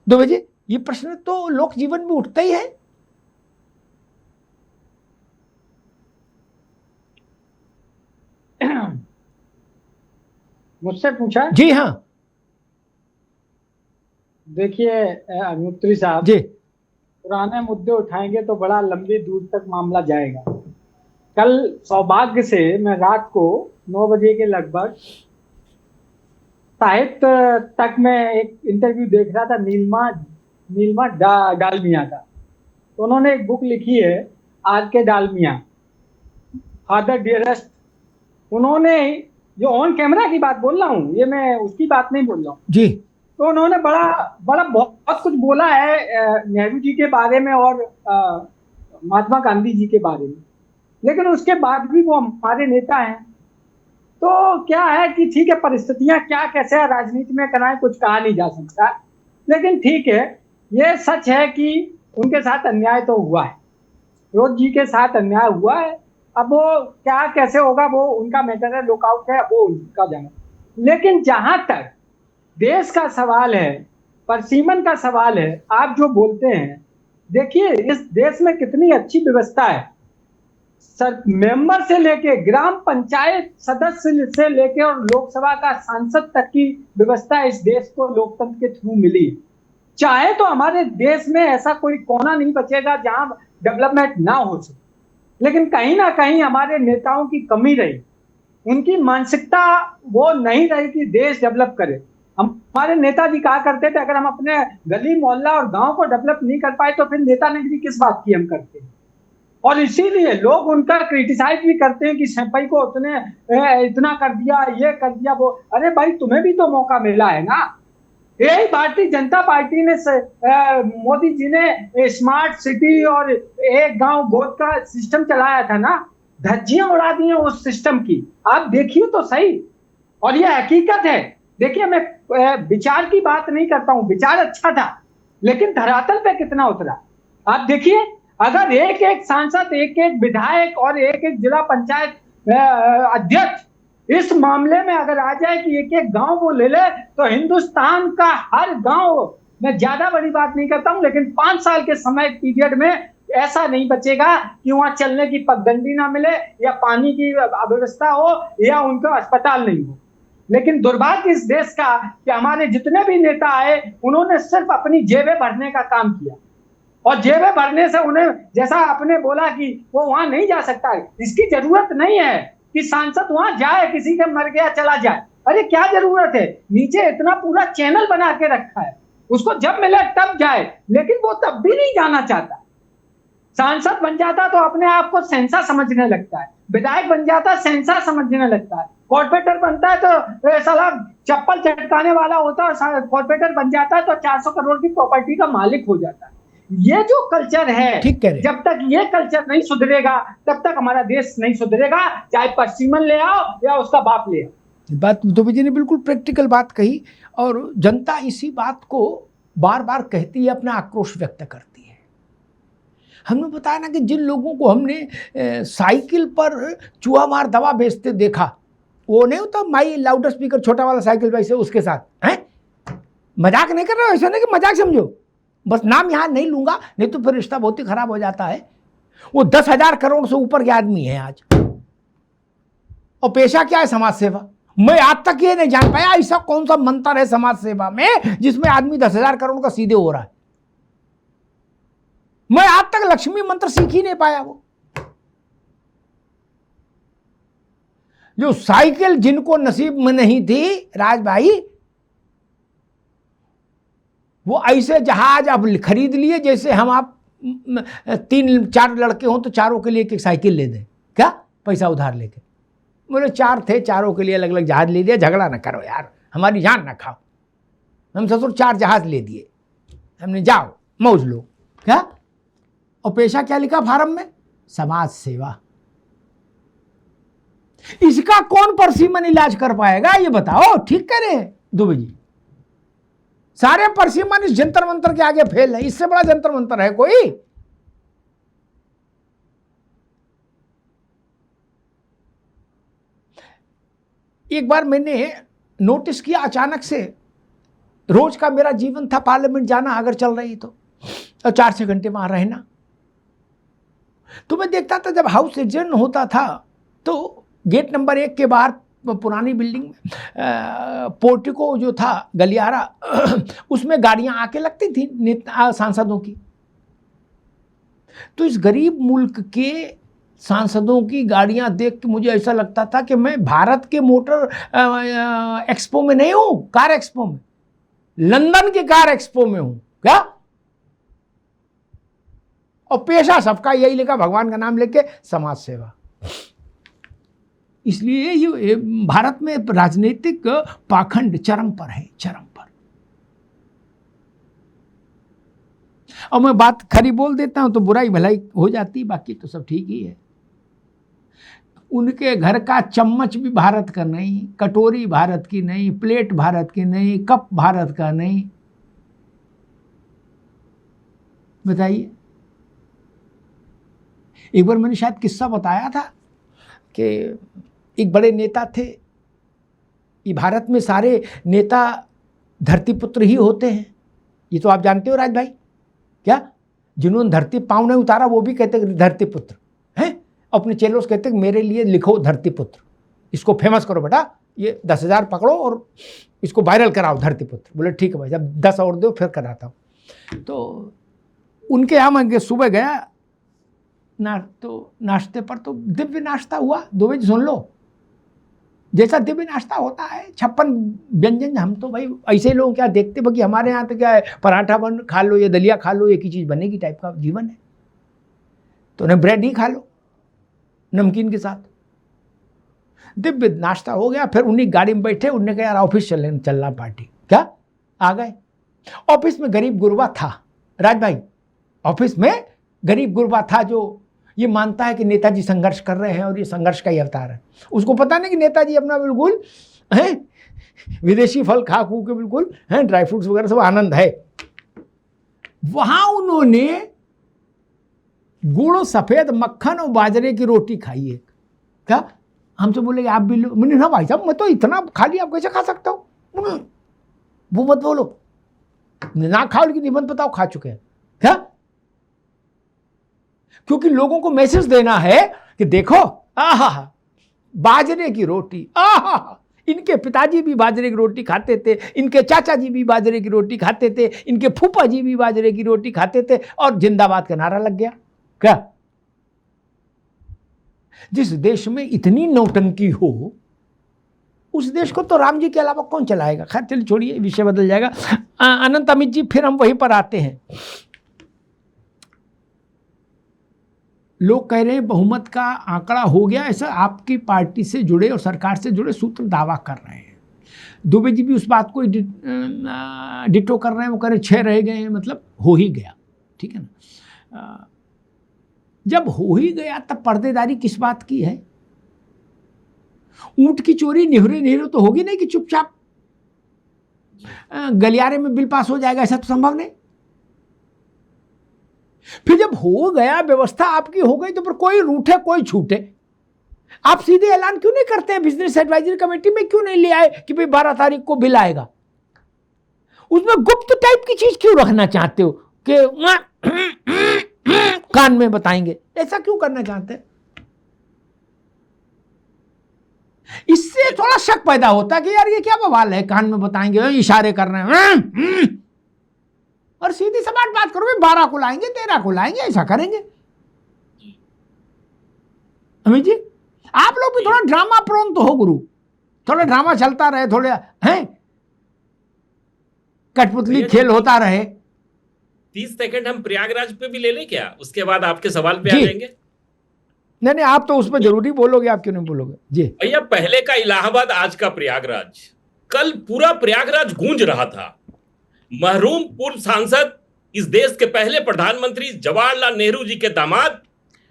दुबे जी, ये प्रश्न तो लोक जीवन में उठता ही है। मुझसे पूछा? जी हाँ। देखिए अग्निहोत्री साहब, जी पुराने मुद्दे उठाएंगे तो बड़ा लंबी दूर तक मामला जाएगा। कल सौभाग्य से मैं रात को 9 बजे के लगभग साहित्य तक में एक इंटरव्यू देख रहा था, नीलमा नीलमा डालमिया का। तो उन्होंने एक बुक लिखी है, आर के डालमिया, फादर डियरेस्ट। उन्होंने, जो ऑन कैमरा की बात बोल रहा हूँ, ये मैं उसकी बात नहीं बोल रहा हूँ। जी। तो उन्होंने बड़ा बड़ा बहुत कुछ बोला है नेहरू जी के बारे में और महात्मा गांधी जी के बारे में, लेकिन उसके बाद भी वो हमारे नेता हैं। तो क्या है कि ठीक है, परिस्थितियां क्या कैसे है राजनीति में कराएं, कुछ कहा नहीं जा सकता, लेकिन ठीक है, ये सच है कि उनके साथ अन्याय तो हुआ है। फिरोज जी के साथ अन्याय हुआ है। अब वो क्या कैसे होगा वो उनका मैटर है, लुकआउट है, वो उनका जाना। लेकिन जहां तक देश का सवाल है, परसीमन का सवाल है, आप जो बोलते हैं, देखिए इस देश में कितनी अच्छी व्यवस्था है। सर, मेंबर से लेके ग्राम पंचायत सदस्य से लेके और लोकसभा का सांसद तक की व्यवस्था इस देश को लोकतंत्र के थ्रू मिली। चाहे तो हमारे देश में ऐसा कोई कोना नहीं बचेगा जहां डेवलपमेंट ना हो सके, लेकिन कहीं ना कहीं हमारे नेताओं की कमी रही। उनकी मानसिकता वो नहीं रही कि देश डेवलप करे। हमारे नेताजी कहा करते थे, अगर हम अपने गली मोहल्ला और गांव को डेवलप नहीं कर पाए तो फिर नेतागिरी किस बात की हम करते हैं। और इसीलिए लोग उनका क्रिटिसाइज भी करते हैं कि सैंपई को उतने इतना कर दिया, ये कर दिया, वो। अरे भाई, तुम्हें भी तो मौका मिला है ना। यही भारतीय जनता पार्टी ने मोदी जी ने स्मार्ट सिटी और एक गांव गोद का सिस्टम चलाया था ना। धज्जियां उड़ा दी हैं उस सिस्टम की, आप देखिए तो सही। और ये हकीकत है। देखिए, मैं विचार की बात नहीं करता हूं, विचार अच्छा था, लेकिन धरातल पे कितना उतरा आप देखिए। अगर एक एक सांसद, एक एक विधायक और एक एक जिला पंचायत अध्यक्ष इस मामले में अगर आ जाए कि एक एक गांव वो ले ले, तो हिंदुस्तान का हर गांव, मैं ज्यादा बड़ी बात नहीं करता हूं, लेकिन 5 साल के समय पीरियड में ऐसा नहीं बचेगा कि वहां चलने की पगडंडी ना मिले, या पानी की अव्यवस्था हो, या उनका अस्पताल नहीं हो। लेकिन दुर्भाग्य इस देश का कि हमारे जितने भी नेता आए, उन्होंने सिर्फ अपनी जेबें भरने का काम किया। और जेबें भरने से उन्हें, जैसा आपने बोला कि वो वहां नहीं जा सकता है, इसकी जरूरत नहीं है कि सांसद वहां जाए, किसी का मर गया चला जाए। अरे क्या जरूरत है, नीचे इतना पूरा चैनल बना के रखा है, उसको जब मिले तब जाए। लेकिन वो तब भी नहीं जाना चाहता। सांसद बन जाता तो अपने आप को सेंसा समझने लगता है, विधायक बन जाता सेंसा समझने लगता है, कॉर्पोरेटर बनता है तो साला चप्पल चटकाने वाला होता है, कॉर्पोरेटर बन जाता है तो 400 करोड़ की प्रॉपर्टी का मालिक हो जाता है। ये जो कल्चर है, ठीक कह रहे हैं। जब तक ये कल्चर नहीं सुधरेगा तब तक हमारा देश नहीं सुधरेगा, चाहे पश्चिमन ले आओ या उसका बाप ले आओ। बात दुबे जी ने बिल्कुल प्रैक्टिकल बात कही, और जनता इसी बात को बार बार कहती है, अपना आक्रोश व्यक्त करती है। हमने बताया ना कि जिन लोगों को हमने साइकिल पर चूहा मार दवा बेचते देखा, वो नहीं होता माई लाउड स्पीकर छोटा वाला साइकिल वैसे, उसके साथ हैं, मजाक नहीं कर रहा हूं, ऐसा नहीं कि मजाक समझो, बस नाम यहां नहीं लूंगा नहीं तो फिर रिश्ता बहुत ही खराब हो जाता है। वो 10,000 करोड़ से ऊपर के आदमी है आज, और पेशा क्या है? समाज सेवा। मैं आज तक ये नहीं जान पाया ऐसा कौन सा मंत्र है समाज सेवा में जिसमें आदमी 10,000 करोड़ का सीधे हो रहा है। मैं आज तक लक्ष्मी मंत्र सीख ही नहीं पाया। वो जो साइकिल जिनको नसीब में नहीं थी राज भाई, वो ऐसे जहाज अब खरीद लिए जैसे हम आप 3-4 लड़के हों तो चारों के लिए एक एक साइकिल ले दें, क्या पैसा उधार लेके। बोले 4 थे, चारों के लिए अलग अलग जहाज ले दिया। झगड़ा ना करो यार, हमारी जान ना खाओ। हम ससुर 4 जहाज ले दिए, हमने जाओ मौज लो, क्या। और पेशा क्या लिखा फार्म में? समाज सेवा। इसका कौन परसीमन इलाज कर पाएगा ये बताओ। ठीक कह रहे हैं दुबे जी, सारे परसीमन इस जंतर मंतर के आगे फेल है। इससे बड़ा जंतर मंतर है कोई? एक बार मैंने नोटिस किया, अचानक से रोज का मेरा जीवन था पार्लियामेंट जाना अगर चल रही तो, और 4-6 घंटे वहां रहना। तो मैं देखता था जब हाउस एडजर्न होता था तो गेट नंबर 1 के बाहर पुरानी बिल्डिंग में पोर्टिको जो था गलियारा उसमें गाड़ियां आके लगती थी नेता सांसदों की। तो इस गरीब मुल्क के सांसदों की गाड़ियां देख के मुझे ऐसा लगता था कि मैं भारत के मोटर एक्सपो में नहीं हूं, कार एक्सपो में, लंदन के कार एक्सपो में हूं क्या। और पेशा सबका यही लिखा, भगवान का नाम लेके समाज सेवा। इसलिए ये भारत में राजनीतिक पाखंड चरम पर है, चरम पर। और मैं बात खरी बोल देता हूं तो बुराई भलाई हो जाती, बाकी तो सब ठीक ही है। उनके घर का चम्मच भी भारत का नहीं, कटोरी भारत की नहीं, प्लेट भारत की नहीं, कप भारत का नहीं। बताइए। एक बार मैंने शायद किस्सा बताया था कि एक बड़े नेता थे। ये भारत में सारे नेता धरतीपुत्र ही होते हैं, ये तो आप जानते हो राज भाई। क्या जिन्होंने धरती पांव नहीं उतारा वो भी कहते धरतीपुत्र हैं। अपने चेलों से कहते मेरे लिए लिखो धरतीपुत्र, इसको फेमस करो बेटा, ये 10,000 पकड़ो और इसको वायरल कराओ धरतीपुत्र। बोले ठीक है भाई, जब 10 और दो फिर कराता हूँ। तो उनके यहाँ मैं सुबह गया तो नाश्ते पर तो दिव्य नाश्ता हुआ। 2 बजे सुन लो, जैसा दिव्य नाश्ता होता है 56 व्यंजन। हम तो भाई ऐसे लोग क्या देखते बाकी हमारे यहाँ तो क्या है, पराठा बन खा लो या दलिया खा लो, एक ही चीज़ बनेगी टाइप का जीवन है। तो उन्हें ब्रेड ही खा लो नमकीन के साथ। दिव्य नाश्ता हो गया, फिर उन्हीं गाड़ी में बैठे, उन्होंने कहा यार ऑफिस चलना पार्टी। क्या आ गए। ऑफिस में गरीब गुरबा था राज भाई, ऑफिस में गरीब गुरबा था जो ये मानता है कि नेताजी संघर्ष कर रहे हैं और ये संघर्ष का ही अवतार है। उसको पता नहीं कि नेताजी अपना बिल्कुल है विदेशी फल खा खू के बिल्कुल हैं, ड्राई फ्रूट्स वगैरह सब आनंद है। वहां उन्होंने गुड़, सफेद मक्खन और बाजरे की रोटी खाई है। क्या हमसे बोले आप भी लो। मैंने ना भाई साहब मैं तो इतना खा लिया, आप कैसे खा सकता हूं। वो मत बोलो, ना खाओ लेकिन निबंध बताओ खा चुके हैं। क्या क्योंकि लोगों को मैसेज देना है कि देखो आहा बाजरे की रोटी, आहा इनके पिताजी भी बाजरे की रोटी खाते थे, इनके चाचा जी भी बाजरे की रोटी खाते थे, इनके फूफा जी भी बाजरे की रोटी खाते थे, और जिंदाबाद का नारा लग गया। क्या जिस देश में इतनी नौटंकी हो उस देश को तो राम जी के अलावा कौन चलाएगा। खैर चलिए छोड़िए, विषय बदल जाएगा। अनंत अमित जी, फिर हम वहीं पर आते हैं। लोग कह रहे हैं बहुमत का आंकड़ा हो गया, ऐसा आपकी पार्टी से जुड़े और सरकार से जुड़े सूत्र दावा कर रहे हैं। दुबे जी भी उस बात को डिटो कर रहे हैं, वो कह रहे 6 रह गए हैं, मतलब हो ही गया। ठीक है ना। जब हो ही गया तब पर्देदारी किस बात की है। ऊंट की चोरी निहरे निहरे तो होगी नहीं कि चुपचाप गलियारे में बिल पास हो जाएगा, ऐसा तो संभव नहीं। फिर जब हो गया, व्यवस्था आपकी हो गई, तो फिर कोई रूठे कोई छूटे। आप सीधे ऐलान क्यों नहीं करते हैं? बिजनेस एडवाइजरी कमेटी में क्यों नहीं ले आए कि भाई 12 तारीख को बिल आएगा? उसमें गुप्त टाइप की चीज क्यों रखना चाहते हो कि कान में बताएंगे? ऐसा क्यों करना चाहते हैं? इससे थोड़ा शक पैदा होता है कि यार ये क्या बवाल है, कान में बताएंगे, इशारे कर रहे हैं। और सीधी सपाट बात करो, 12 को लाएंगे, 13 को लाएंगे, ऐसा करेंगे। अमित जी, आप लोग भी थोड़ा ड्रामा प्रोन तो हो गुरु, थोड़ा ड्रामा चलता रहे, थोड़े हैं कठपुतली खेल होता रहे। 30 सेकंड हम प्रयागराज पे भी ले लें क्या? उसके बाद आपके सवाल पे आ जाएंगे। नहीं, आप तो उस पर जरूरी बोलोगे, आप क्यों नहीं बोलोगे जी? भैया, पहले का इलाहाबाद, आज का प्रयागराज। कल पूरा प्रयागराज गूंज रहा था। महरूम पूर्व सांसद, इस देश के पहले प्रधानमंत्री जवाहरलाल नेहरू जी के दामाद,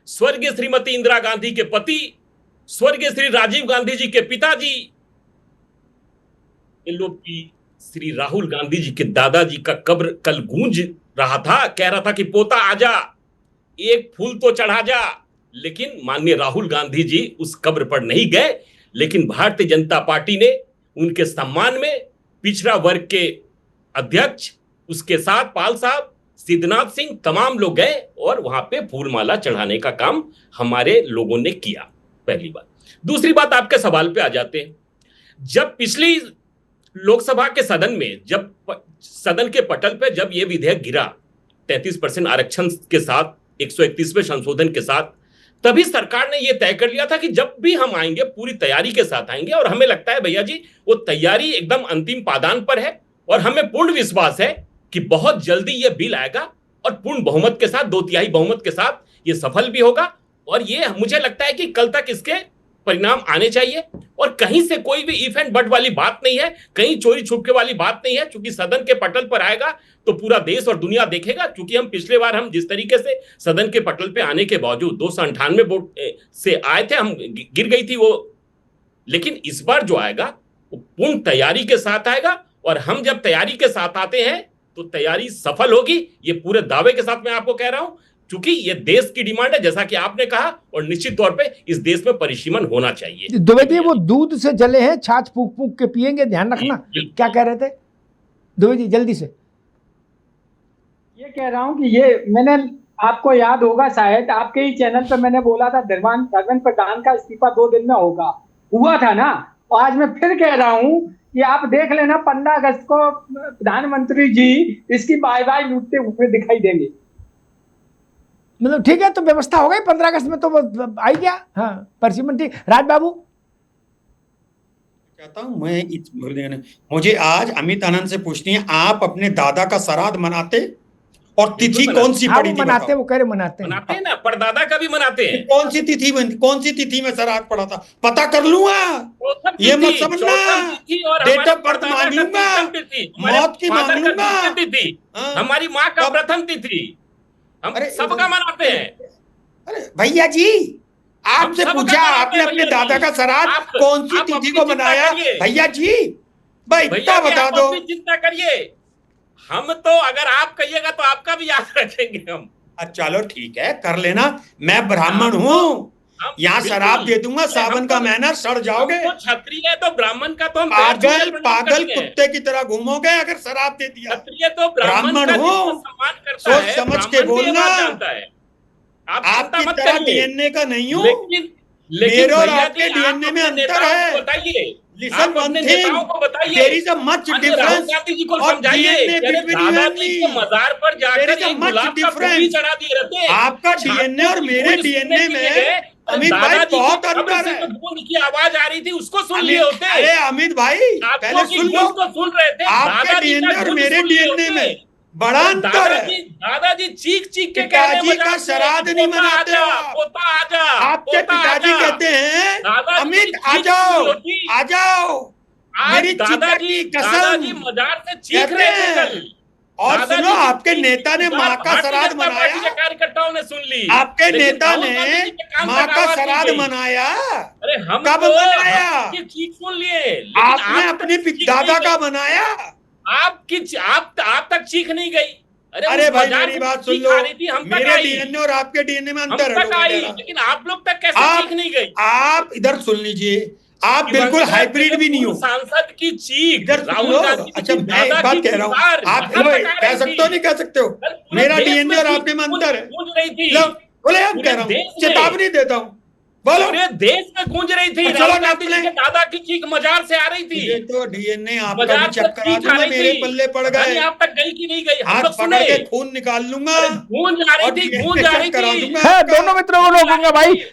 स्वर्गीय श्रीमती इंदिरा गांधी के पति, स्वर्गीय श्री राजीव गांधी जी के पिताजी, इन लोग की श्री राहुल गांधी जी के दादाजी का कब्र कल गूंज रहा था। कह रहा था कि पोता आजा, एक फूल तो चढ़ा जा। लेकिन माननीय राहुल गांधी जी उस कब्र पर नहीं गए, लेकिन भारतीय जनता पार्टी ने उनके सम्मान में पिछड़ा वर्ग के अध्यक्ष, उसके साथ पाल साहब, सिद्धनाथ सिंह, तमाम लोग गए और वहां पे फूलमाला चढ़ाने का काम हमारे लोगों ने किया। पहली बात। दूसरी बात, आपके सवाल पे आ जाते हैं। जब पिछली लोकसभा के सदन में, जब सदन के पटल पे जब ये विधेयक गिरा 33% आरक्षण के साथ, 131वें संशोधन के साथ, तभी सरकार ने यह तय कर लिया था कि जब भी हम आएंगे पूरी तैयारी के साथ आएंगे। और हमें लगता है भैया जी वो तैयारी एकदम अंतिम पादान पर है और हमें पूर्ण विश्वास है कि बहुत जल्दी यह बिल आएगा और पूर्ण बहुमत के साथ, 2/3 बहुमत के साथ यह सफल भी होगा। और ये मुझे लगता है कि कल तक इसके परिणाम आने चाहिए और कहीं से कोई भी इफ एंड बट वाली बात नहीं है, कहीं चोरी छुपके वाली बात नहीं है। क्योंकि सदन के पटल पर आएगा तो पूरा देश और दुनिया देखेगा। क्योंकि हम पिछले बार हम जिस तरीके से सदन के पटल पे आने के बावजूद 298 वोट से आए थे, हम गिर गई थी वो, लेकिन इस बार जो आएगा वो पूर्ण तैयारी के साथ आएगा। और हम जब तैयारी के साथ आते हैं तो तैयारी सफल होगी, ये पूरे दावे के साथ मैं आपको कह रहा हूं। क्योंकि ये देश की डिमांड है, जैसा कि आपने कहा, और निश्चित तौर पे इस देश में परिसीमन होना चाहिए। दुबे जी, वो दूध से जले हैं, छाछ फूक फूक के पिएंगे, ध्यान रखना। क्या कह रहे थे दुबे जी, जल्दी से? ये कह रहा हूं कि ये मैंने, आपको याद होगा शायद, आपके ही चैनल पे मैंने बोला था धर्मेंद्र प्रधान का इस्तीफा 2 दिन में होगा, हुआ था ना। और आज मैं फिर कह रहा हूं कि आप देख लेना 15 अगस्त को प्रधानमंत्री जी इसकी बाय बाय लूटते हुए दिखाई देंगे। मतलब ठीक है, तो व्यवस्था हो गई 15 अगस्त में, तो आई गया। हाँ, परसिमन ठीक। राज बाबू चाहता हूं मैं, मुझे आज अमित आनंद से पूछनी है, आप अपने दादा का श्राद्ध मनाते और तिथि कौन सी पड़ी थी? मनाते, वो कह रहे मनाते हैं ना, परदादा का भी मनाते हैं। कौन सी तिथि में श्राद्ध पड़ा था? पता कर लूंगा, ये मत समझना। डेट ऑफ बर्थ मांग लूंगा, मौत की मांग लूंगा। हमारी माँ का प्रथम तिथि, हम सबका मनाते हैं। अरे भैया जी, आपसे पूछा आपने अपने दादा का श्राद्ध कौन सी तिथि को मनाया? भैया जी भाई इतना बता दो। चिंता करिए, हम तो अगर आप कहिएगा तो आपका भी याद रखेंगे हम। चलो ठीक है, कर लेना। मैं ब्राह्मण हूँ, यहाँ शराब दे दूंगा, सावन का महीना सड़ जाओगे। क्षत्रिय है तो ब्राह्मण का तो हम पागल कुत्ते की तरह घूमोगे अगर शराब दे दिया। क्षत्रिय तो ब्राह्मण हूँ, सोच समझ के बोलना। आपकी तरह डीएनए का नहीं हूँ, मेरे और आपके डीएनए में अंतर है। बताइए, Listen one thing, there is a much difference of DNA between you and me. मजार पर जाकर There is a much difference. चढ़ा दिए रहते हैं। आपका डीएनए और मेरे डीएनए में अमित भाई बहुत अंतर है। की आवाज आ रही थी, उसको सुन लिए होते। अरे अमित भाई पहले सुन लो, सुन रहे थे। आपके डीएनए और मेरे डीएनए में बड़ा अंतर है। दादाजी चीख चीख के पिताजी का श्राद्ध नहीं मनाते हो आप। आपके पिताजी कहते हैं अमित आ जाओ आ जाओ, मेरी चिता की कसम मजार से चीख रहे थे कल। और सुनो, आपके नेता ने माँ का श्राद्ध मनाया, कार्यकर्ताओं ने सुन ली। आपके नेता ने माँ का श्राद्ध मनाया। अरे हम कब मनाया? चीख सुन लिए, आपने अपने दादा का मनाया। आप तक चीख नहीं गई। अरे भाई मेरी बात सुन लो, मेरे डीएनए और आपके डीएनए में अंतर है, लेकिन आप लोग तक कैसे चीख नहीं गई? आप इधर सुन लीजिए, आप बिल्कुल हाइब्रिड भी नहीं हो। सांसद की चीख इधर सुन लो। अच्छा मैं एक बात कह रहा हूँ, आप कह सकते हो नहीं कह सकते हो, मेरा डीएनए और आपके में अंतर है। बोले हम कह रहा हूँ, चेतावनी देता हूँ, बोलो। पूरे देश में गूंज रही थी, राहुल गांधी जी के दादा की चीख मजार से आ रही थी। ये तो डीएनए आपका भी चक्कर आ दूंगा, मेरे पल्ले पड़ गए। आप तक गई कि नहीं गई? हाथ पकड़ के खून निकाल लूंगा, गूंज आ रही थी, गूंज आ रही थी। दोनों मित्रों को रोकूंगा भाई।